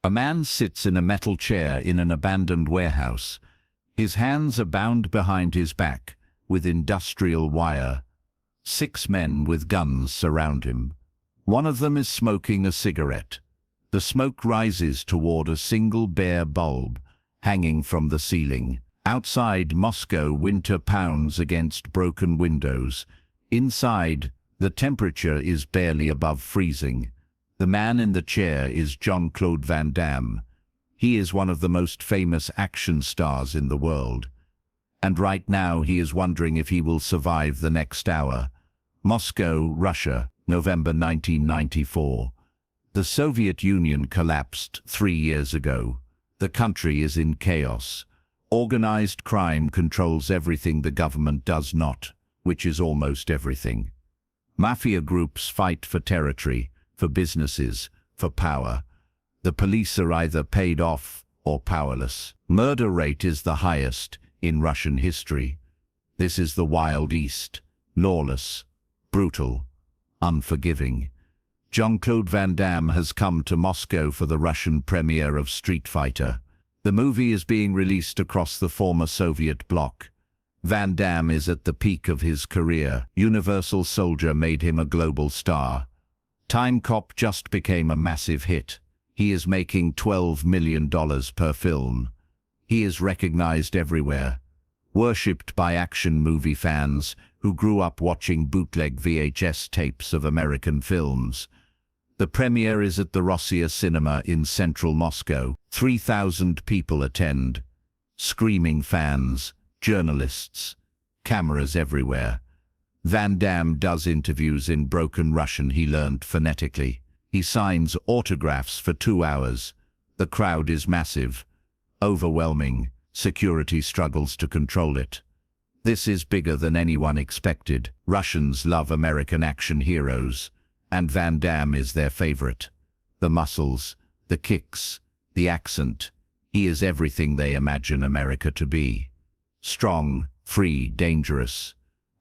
A man sits in a metal chair in an abandoned warehouse. His hands are bound behind his back with industrial wire. 6 men with guns surround him. One of them is smoking a cigarette. The smoke rises toward a single bare bulb hanging from the ceiling. Outside Moscow, winter pounds against broken windows. Inside, the temperature is barely above freezing. The man in the chair is Jean-Claude Van Damme. He is one of the most famous action stars in the world. And right now he is wondering if he will survive the next hour. Moscow, Russia, November 1994. The Soviet Union collapsed 3 years ago. The country is in chaos. Organized crime controls everything the government does not, which is almost everything. Mafia groups fight for territory, for businesses, for power. The police are either paid off or powerless. Murder rate is the highest in Russian history. This is the Wild East, lawless, brutal, unforgiving. Jean-Claude Van Damme has come to Moscow for the Russian premiere of Street Fighter. The movie is being released across the former Soviet bloc. Van Damme is at the peak of his career. Universal Soldier made him a global star. Time Cop just became a massive hit. He is making $12 million per film. He is recognized everywhere, worshipped by action movie fans who grew up watching bootleg VHS tapes of American films. The premiere is at the Rossiya Cinema in central Moscow. 3,000 people attend. Screaming fans, journalists, cameras everywhere. Van Damme does interviews in broken Russian he learned phonetically. He signs autographs for 2 hours. The crowd is massive, overwhelming. Security struggles to control it. This is bigger than anyone expected. Russians love American action heroes, and Van Damme is their favorite. The muscles, the kicks, the accent. He is everything they imagine America to be. Strong, free, dangerous.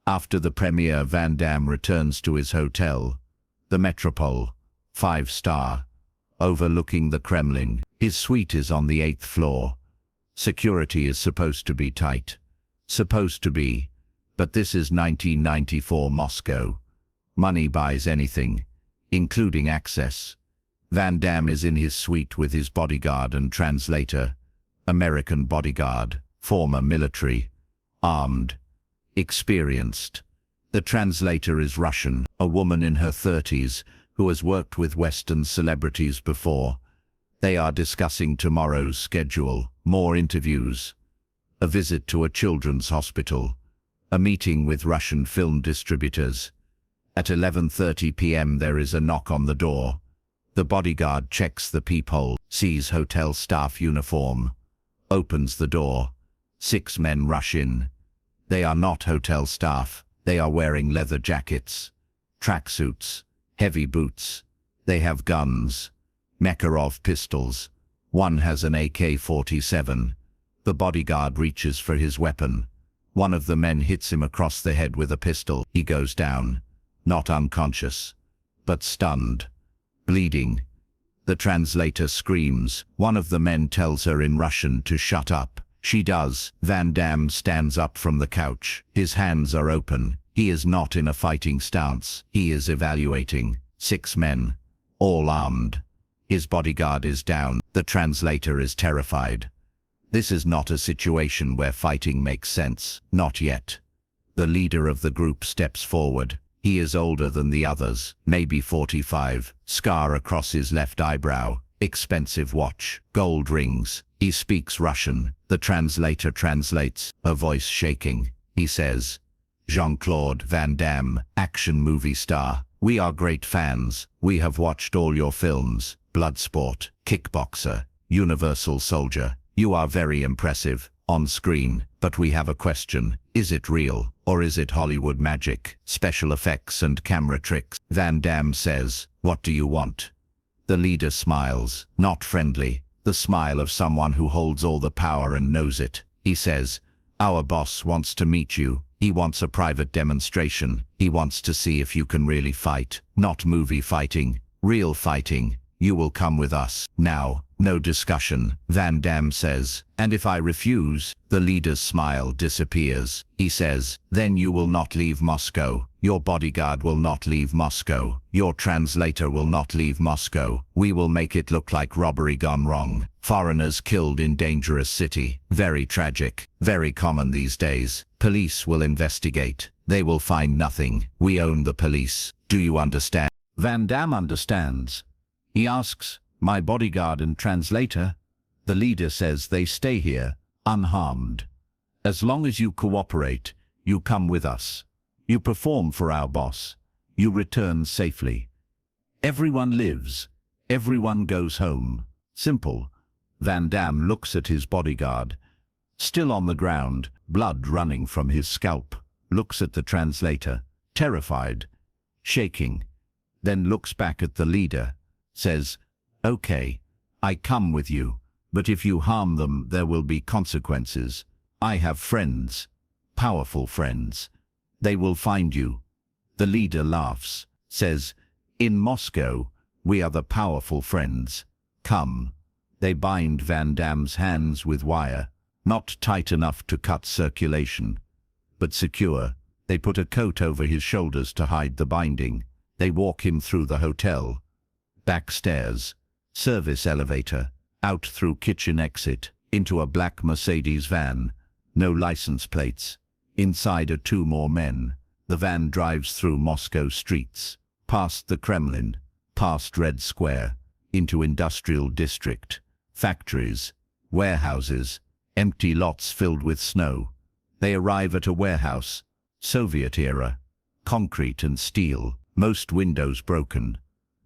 After the premiere, Van Damme returns to his hotel, the Metropole, 5-star, overlooking the Kremlin. His suite is on the 8th floor. Security is supposed to be tight. Supposed to be. But this is 1994 Moscow. Money buys anything, including access. Van Damme is in his suite with his bodyguard and translator. American bodyguard, former military, armed, experienced. The translator is Russian, a woman in her 30s who has worked with Western celebrities before. They are discussing tomorrow's schedule, more interviews, a visit to a children's hospital, a meeting with Russian film distributors. At 11:30 p.m. there is a knock on the door. The bodyguard checks the peephole, sees hotel staff uniform, opens the door. 6 men rush in. They are not hotel staff. They are wearing leather jackets, tracksuits, heavy boots. They have guns, Makarov pistols. One has an AK-47. The bodyguard reaches for his weapon. One of the men hits him across the head with a pistol. He goes down, not unconscious, but stunned, bleeding. The translator screams. One of the men tells her in Russian to shut up. She does. Van Damme stands up from the couch. His hands are open. He is not in a fighting stance. He is evaluating. 6 men, all armed. His bodyguard is down. The translator is terrified. This is not a situation where fighting makes sense. Not yet. The leader of the group steps forward. He is older than the others, maybe 45, scar across his left eyebrow, expensive watch, gold rings. He speaks Russian. The translator translates, her voice shaking. He says, "Jean-Claude Van Damme, action movie star. We are great fans. We have watched all your films. Bloodsport, Kickboxer, Universal Soldier. You are very impressive on screen, but we have a question. Is it real, or is it Hollywood magic, special effects and camera tricks?" Van Damme says, "What do you want?" The leader smiles, not friendly, the smile of someone who holds all the power and knows it. He says, "Our boss wants to meet you. He wants a private demonstration. He wants to see if you can really fight. Not movie fighting, real fighting. You will come with us." Now, No discussion, Van Damme says. And if I refuse? The leader's smile disappears. He says, then you will not leave Moscow. Your bodyguard will not leave Moscow. Your translator will not leave Moscow. We will make it look like robbery gone wrong. Foreigners killed in dangerous city. Very tragic. Very common these days. Police will investigate. They will find nothing. We own the police. Do you understand? Van Damme understands. He asks, my bodyguard and translator? The leader says they stay here, unharmed. As long as you cooperate, you come with us. You perform for our boss. You return safely. Everyone lives. Everyone goes home. Simple. Van Damme looks at his bodyguard, still on the ground, blood running from his scalp. Looks at the translator, terrified, shaking. Then looks back at the leader, says, okay, I come with you, but if you harm them, there will be consequences. I have friends, powerful friends. They will find you. The leader laughs, says, in Moscow, we are the powerful friends. Come. They bind Van Damme's hands with wire, not tight enough to cut circulation, but secure. They put a coat over his shoulders to hide the binding. They walk him through the hotel, back stairs, service elevator, out through kitchen exit, into a black Mercedes van, no license plates. Inside are 2 more men. The van drives through Moscow streets, past the Kremlin, past Red Square, into industrial district, factories, warehouses, empty lots filled with snow. They arrive at a warehouse, Soviet era, concrete and steel, most windows broken.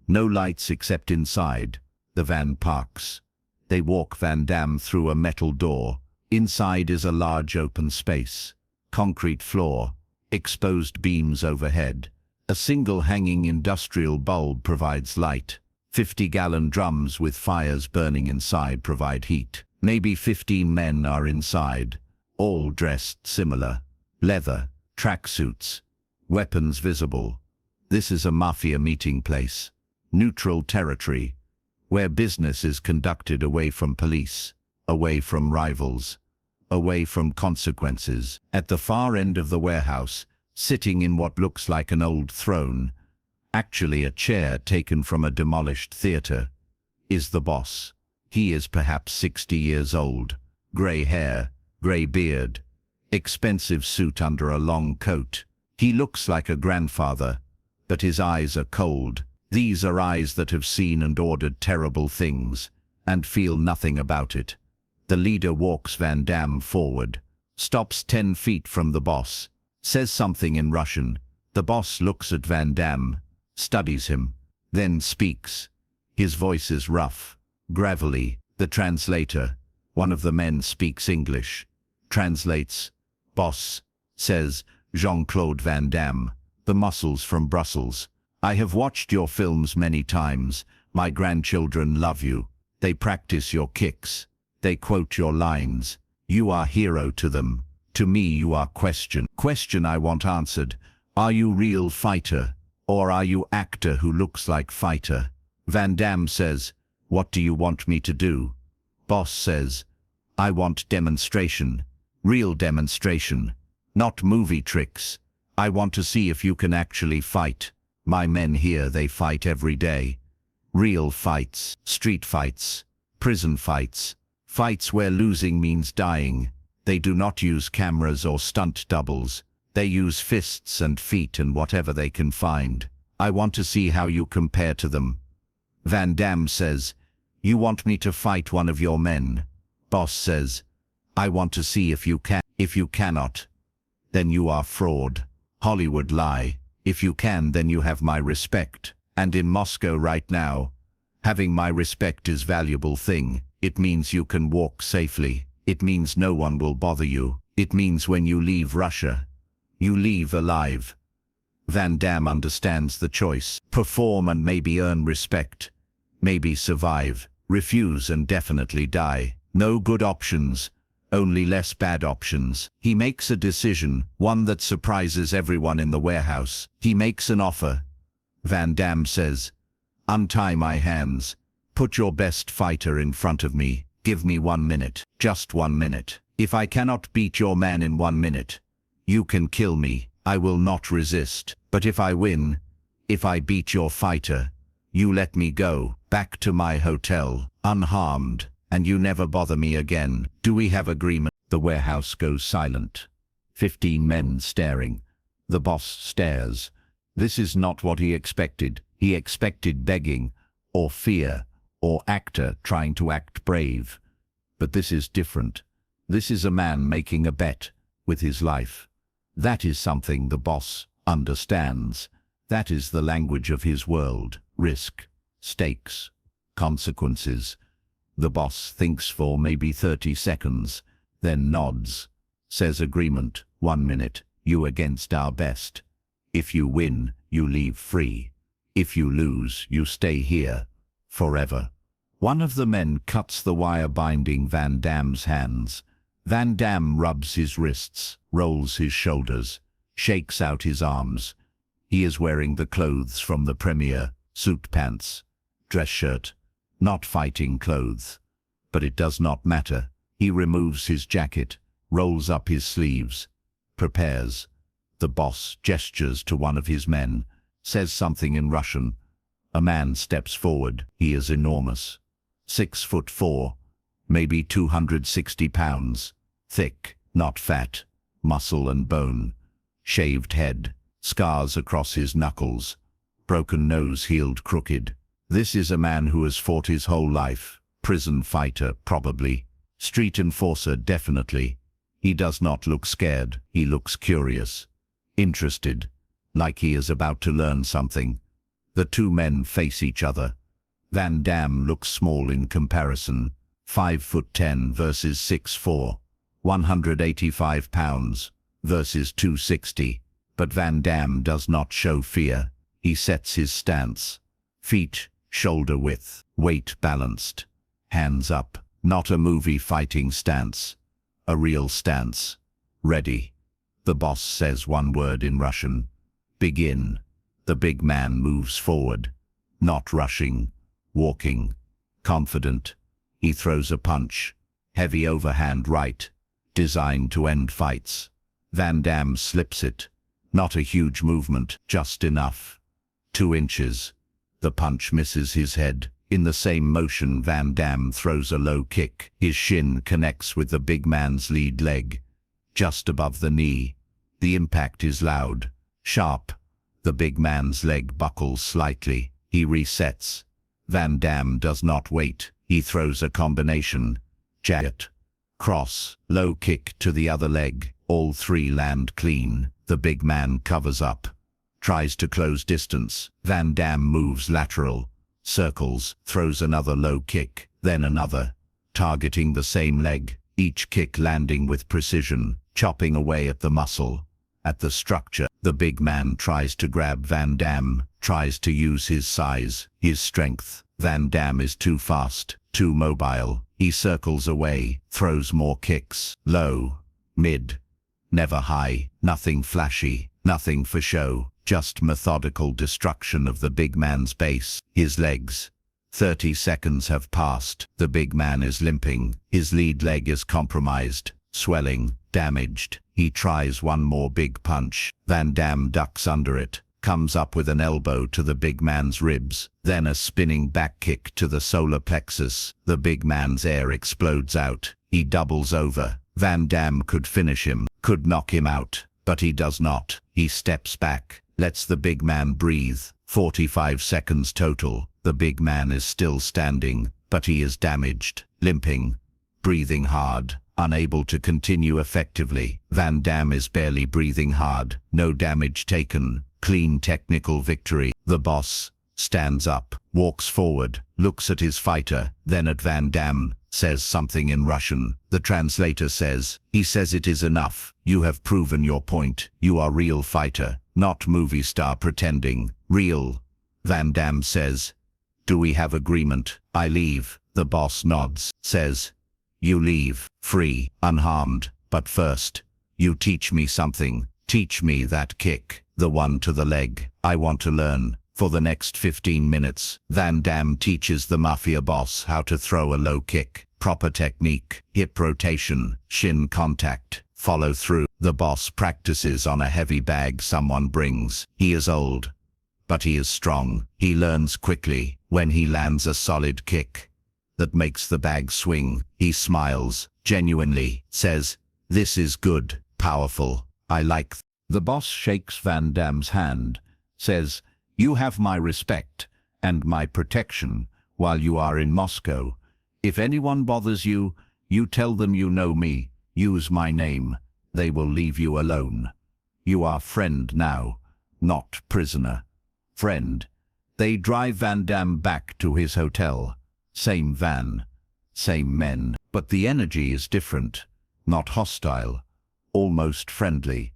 No lights except inside. The van parks. They walk Van Damme through a metal door. Inside is a large open space. Concrete floor. Exposed beams overhead. A single hanging industrial bulb provides light. 50-gallon drums with fires burning inside provide heat. Maybe 15 men are inside, all dressed similar. Leather, tracksuits, weapons visible. This is a Mafia meeting place. Neutral territory, where business is conducted away from police, away from rivals, away from consequences. At the far end of the warehouse, sitting in what looks like an old throne, actually a chair taken from a demolished theater, is the boss. He is perhaps 60 years old, grey hair, grey beard, expensive suit under a long coat. He looks like a grandfather, but his eyes are cold. These are eyes that have seen and ordered terrible things, and feel nothing about it. The leader walks Van Damme forward, stops 10 feet from the boss, says something in Russian. The boss looks at Van Damme, studies him, then speaks. His voice is rough, gravelly. The translator, one of the men, speaks English, translates. Boss, says Jean-Claude Van Damme, the muscles from Brussels. I have watched your films many times. My grandchildren love you. They practice your kicks. They quote your lines. You are hero to them. To me you are question. Question I want answered. Are you real fighter? Or are you actor who looks like fighter? Van Damme says, what do you want me to do? Boss says, I want demonstration. Real demonstration. Not movie tricks. I want to see if you can actually fight. My men here, they fight every day. Real fights, street fights, prison fights, fights where losing means dying. They do not use cameras or stunt doubles. They use fists and feet and whatever they can find. I want to see how you compare to them. Van Damme says, you want me to fight one of your men? Boss says, I want to see if you can. If you cannot, then you are fraud. Hollywood lie. If you can, then you have my respect. And in Moscow right now, having my respect is valuable thing. It means you can walk safely. It means no one will bother you. It means when you leave Russia, you leave alive. Van Damme understands the choice. Perform and maybe earn respect. Maybe survive. Refuse and definitely die. No good options. Only less bad options. He makes a decision, one that surprises everyone in the warehouse. He makes an offer. Van Damme says, untie my hands, Put your best fighter in front of me. Give me 1 minute. Just 1 minute. If I cannot beat your man in 1 minute, you can kill me. I will not resist. But if I win, if I beat your fighter, you let me go back to my hotel, unharmed, and you never bother me again. Do we have agreement? The warehouse goes silent. 15 men staring. The boss stares. This is not what he expected. He expected begging, or fear, or actor trying to act brave. But this is different. This is a man making a bet with his life. That is something the boss understands. That is the language of his world. Risk, stakes, consequences. The boss thinks for maybe 30 seconds, then nods, says agreement, 1 minute, you against our best. If you win, you leave free. If you lose, you stay here, forever. One of the men cuts the wire binding Van Damme's hands. Van Damme rubs his wrists, rolls his shoulders, shakes out his arms. He is wearing the clothes from the premiere, suit pants, dress shirt, not fighting clothes. But it does not matter. He removes his jacket, rolls up his sleeves, prepares. The boss gestures to one of his men, says something in Russian. A man steps forward. He is enormous. 6'4", maybe 260 pounds, thick, not fat, muscle and bone, shaved head, scars across his knuckles, broken nose healed crooked. This is a man who has fought his whole life. Prison fighter, probably. Street enforcer, definitely. He does not look scared. He looks curious, interested, like he is about to learn something. The two men face each other. Van Damme looks small in comparison. 5'10" versus 6'4", 185 pounds versus 260. But Van Damme does not show fear. He sets his stance. Feet shoulder width, weight balanced. Hands up. Not a movie fighting stance. A real stance. Ready. The boss says one word in Russian. Begin. The big man moves forward. Not rushing. Walking. Confident. He throws a punch. Heavy overhand right. Designed to end fights. Van Damme slips it. Not a huge movement, just enough. 2 inches. The punch misses his head. In the same motion, Van Damme throws a low kick. His shin connects with the big man's lead leg, just above the knee. The impact is loud, sharp. The big man's leg buckles slightly. He resets. Van Damme does not wait. He throws a combination. Jab, cross, low kick to the other leg. All 3 land clean. The big man covers up. Tries to close distance. Van Damme moves lateral. Circles, throws another low kick, then another, targeting the same leg, each kick landing with precision, chopping away at the muscle, at the structure. The big man tries to grab Van Damme, tries to use his size, his strength. Van Damme is too fast, too mobile. He circles away, throws more kicks, low, mid, never high, nothing flashy, nothing for show. Just methodical destruction of the big man's base, his legs. 30 seconds have passed. The big man is limping. His lead leg is compromised, swelling, damaged. He tries one more big punch. Van Damme ducks under it, comes up with an elbow to the big man's ribs, then a spinning back kick to the solar plexus. The big man's air explodes out. He doubles over. Van Damme could finish him, could knock him out, but he does not. He steps back. Lets the big man breathe. 45 seconds total. The big man is still standing, but he is damaged, limping, breathing hard, unable to continue effectively. Van Damme is barely breathing hard. No damage taken. Clean technical victory. The boss stands up, walks forward, looks at his fighter, then at Van Damme, says something in Russian. The translator says, he says it is enough. You have proven your point. You are real fighter. Not movie star pretending. Real. Van Damme says, do we have agreement? I leave. The boss nods, says, you leave, free, unharmed, but first, you teach me something. Teach me that kick, the one to the leg. I want to learn. For the next 15 minutes, Van Damme teaches the Mafia boss how to throw a low kick, proper technique, hip rotation, shin contact, follow through. The boss practices on a heavy bag someone brings. He is old, but he is strong. He learns quickly. When he lands a solid kick that makes the bag swing, he smiles, genuinely, says, "This is good, powerful, I like." The boss shakes Van Damme's hand, says, "You have my respect and my protection while you are in Moscow. If anyone bothers you, you tell them you know me, use my name. They will leave you alone. You are friend now, not prisoner." Friend. They drive Van Damme back to his hotel. Same van, same men. But the energy is different, not hostile, almost friendly.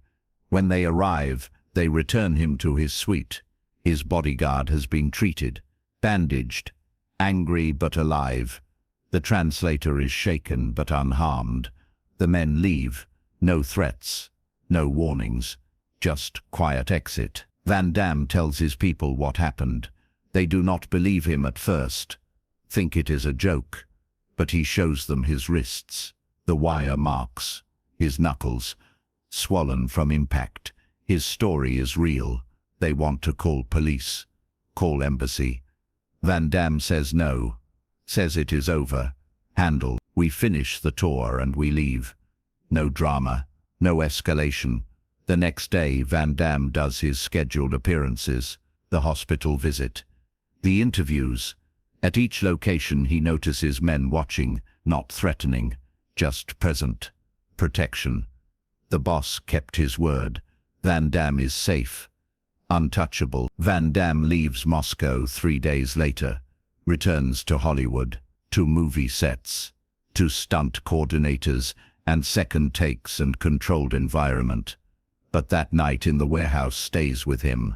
When they arrive, they return him to his suite. His bodyguard has been treated, bandaged, angry but alive. The translator is shaken but unharmed. The men leave, no threats, no warnings, just quiet exit. Van Damme tells his people what happened. They do not believe him at first, think it is a joke, but he shows them his wrists, the wire marks, his knuckles, swollen from impact. His story is real. They want to call police, call embassy. Van Damme says no, says it is over, handle. We finish the tour and we leave. No drama, no escalation. The next day, Van Damme does his scheduled appearances, the hospital visit, the interviews. At each location he notices men watching, not threatening, just present. Protection. The boss kept his word. Van Damme is safe, untouchable. Van Damme leaves Moscow 3 days later, returns to Hollywood, to movie sets, to stunt coordinators and second takes and controlled environment. But that night in the warehouse stays with him.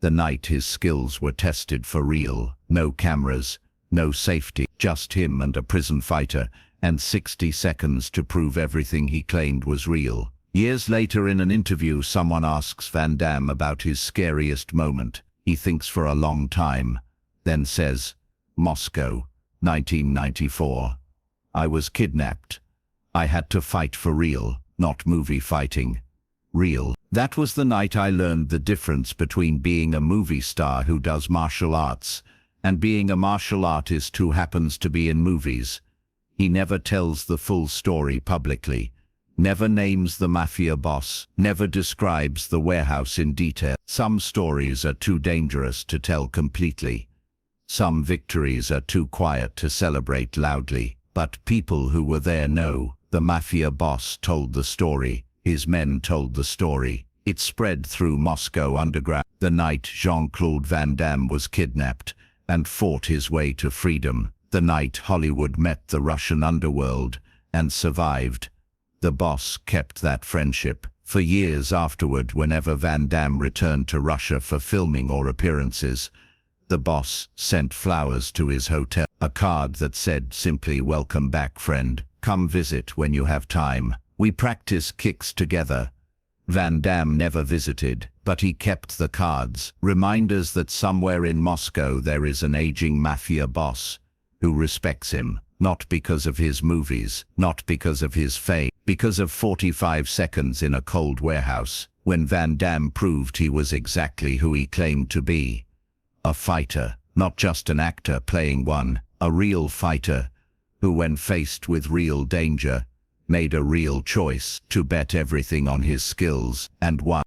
The night his skills were tested for real. No cameras, no safety, just him and a prison fighter, and 60 seconds to prove everything he claimed was real. Years later in an interview, someone asks Van Damme about his scariest moment. He thinks for a long time, then says, "Moscow, 1994. I was kidnapped. I had to fight for real, not movie fighting. Real. That was the night I learned the difference between being a movie star who does martial arts and being a martial artist who happens to be in movies." He never tells the full story publicly, never names the Mafia boss, never describes the warehouse in detail. Some stories are too dangerous to tell completely. Some victories are too quiet to celebrate loudly. But people who were there know. The Mafia boss told the story. His men told the story. It spread through Moscow underground. The night Jean-Claude Van Damme was kidnapped and fought his way to freedom. The night Hollywood met the Russian underworld and survived. The boss kept that friendship. For years afterward, whenever Van Damme returned to Russia for filming or appearances, the boss sent flowers to his hotel. A card that said simply, "Welcome back, friend. Come visit when you have time. We practice kicks together." Van Damme never visited, but he kept the cards, reminders that somewhere in Moscow there is an aging Mafia boss who respects him, not because of his movies, not because of his fame, because of 45 seconds in a cold warehouse, when Van Damme proved he was exactly who he claimed to be. A fighter, not just an actor playing one, a real fighter, who when faced with real danger, made a real choice to bet everything on his skills and won.